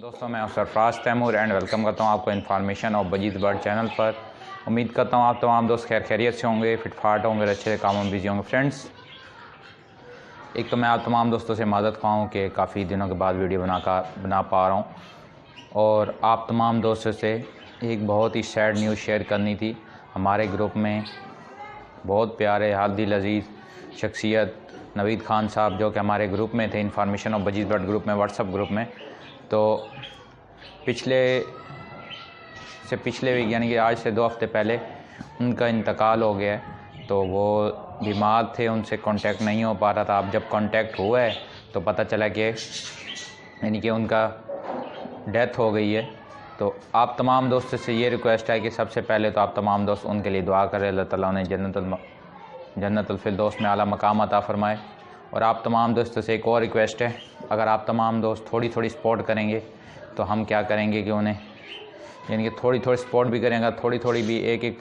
दोस्तों, मैं Sarfaraz Taimur and welcome करता हूं आपको इन्फॉर्मेशन और बजीत बर्ड चैनल पर। उम्मीद करता हूं आप तमाम दोस्त खैरियत से होंगे, फिटफाट होंगे, अच्छे से कामों में बिजी होंगे। फ्रेंड्स, एक तो मैं आप तमाम दोस्तों से मादत ख्वाह हूँ कि काफ़ी दिनों के बाद वीडियो बना पा रहा हूँ और आप तमाम दोस्तों से एक बहुत ही सैड न्यूज़ शेयर करनी थी। हमारे ग्रुप में बहुत प्यारे दिल अजीज़ शख्सियत नवीद खान साहब, जो कि हमारे ग्रुप में थे, इन्फॉर्मेशन और बजीत बर्ड ग्रुप में, व्हाट्सअप ग्रुप में, तो पिछले वीक यानी कि आज से 2 हफ़्ते पहले उनका इंतकाल हो गया है। तो वो बीमार थे, उनसे कांटेक्ट नहीं हो पा रहा था। अब जब कांटेक्ट हुआ है तो पता चला कि यानी कि उनका डेथ हो गई है। तो आप तमाम दोस्तों से ये रिक्वेस्ट है कि सबसे पहले तो आप तमाम दोस्त उनके लिए दुआ करें, अल्लाह ताला उन्हें जन्नतुल फिरदौस में आला मकाम अता फ़रमाए। और आप तमाम दोस्तों से एक और रिक्वेस्ट है, अगर आप तमाम दोस्त थोड़ी थोड़ी सपोर्ट करेंगे तो हम क्या करेंगे कि उन्हें यानी कि थोड़ी थोड़ी सपोर्ट भी करेंगे, थोड़ी थोड़ी भी 1-1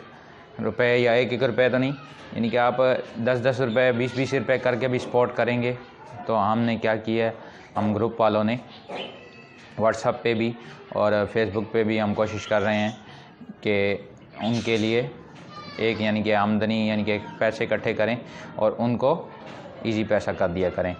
रुपये या 1-1 रुपये तो नहीं, यानी कि आप 10-10 रुपये 20-20 रुपये करके भी सपोर्ट करेंगे। तो हमने क्या किया है, हम ग्रुप वालों ने व्हाट्सएप पे भी और फेसबुक पे भी हम कोशिश कर रहे हैं कि उनके लिए एक यानी कि आमदनी यानी कि पैसे इकट्ठे करें और उनको इजी पैसा कर दिया करें।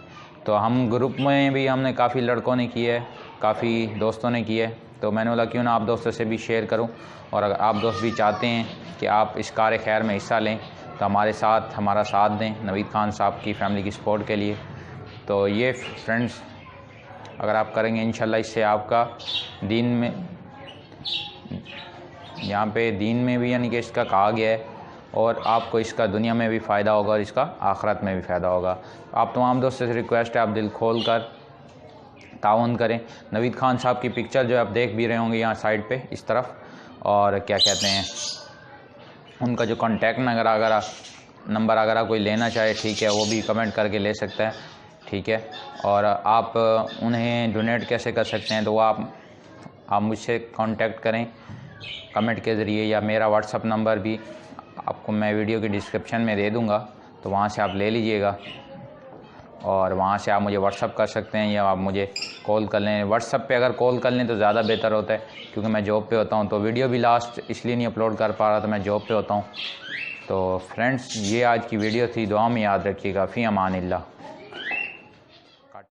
तो हम ग्रुप में भी हमने काफ़ी लड़कों ने किया है, काफ़ी दोस्तों ने किया है। तो मैंने बोला क्यों ना आप दोस्तों से भी शेयर करूं, और अगर आप दोस्त भी चाहते हैं कि आप इस कार खैर में हिस्सा लें तो हमारा साथ दें नवीद खान साहब की फैमिली की सपोर्ट के लिए। तो ये फ्रेंड्स, अगर आप करेंगे इंशाल्लाह, इससे आपका दीन में यहाँ पे दीन में भी यानी कि इसका कहा गया है और आपको इसका दुनिया में भी फ़ायदा होगा और इसका आखिरत में भी फ़ायदा होगा। आप तमाम दोस्तों से रिक्वेस्ट है, आप दिल खोल कर ताउन करें। नवीद खान साहब की पिक्चर जो आप देख भी रहे होंगे यहाँ साइड पे इस तरफ, और क्या कहते हैं, उनका जो कॉन्टैक्ट नंबर अगर कोई लेना चाहे, ठीक है, वो भी कमेंट करके ले सकता है, ठीक है। और आप उन्हें डोनेट कैसे कर सकते हैं, तो वो आप मुझसे कांटेक्ट करें कमेंट के ज़रिए, या मेरा व्हाट्सअप नंबर भी आपको मैं वीडियो की डिस्क्रिप्शन में दे दूंगा, तो वहाँ से आप ले लीजिएगा और वहाँ से आप मुझे व्हाट्सअप कर सकते हैं या आप मुझे कॉल कर लें। व्हाट्सअप पे अगर कॉल कर लें तो ज़्यादा बेहतर होता है, क्योंकि मैं जॉब पे होता हूँ। तो वीडियो भी लास्ट इसलिए नहीं अपलोड कर पा रहा था, मैं जॉब पे होता हूँ। तो फ्रेंड्स, ये आज की वीडियो थी। दुआ में याद रखिएगा। फ़ी अमानिल्लाह।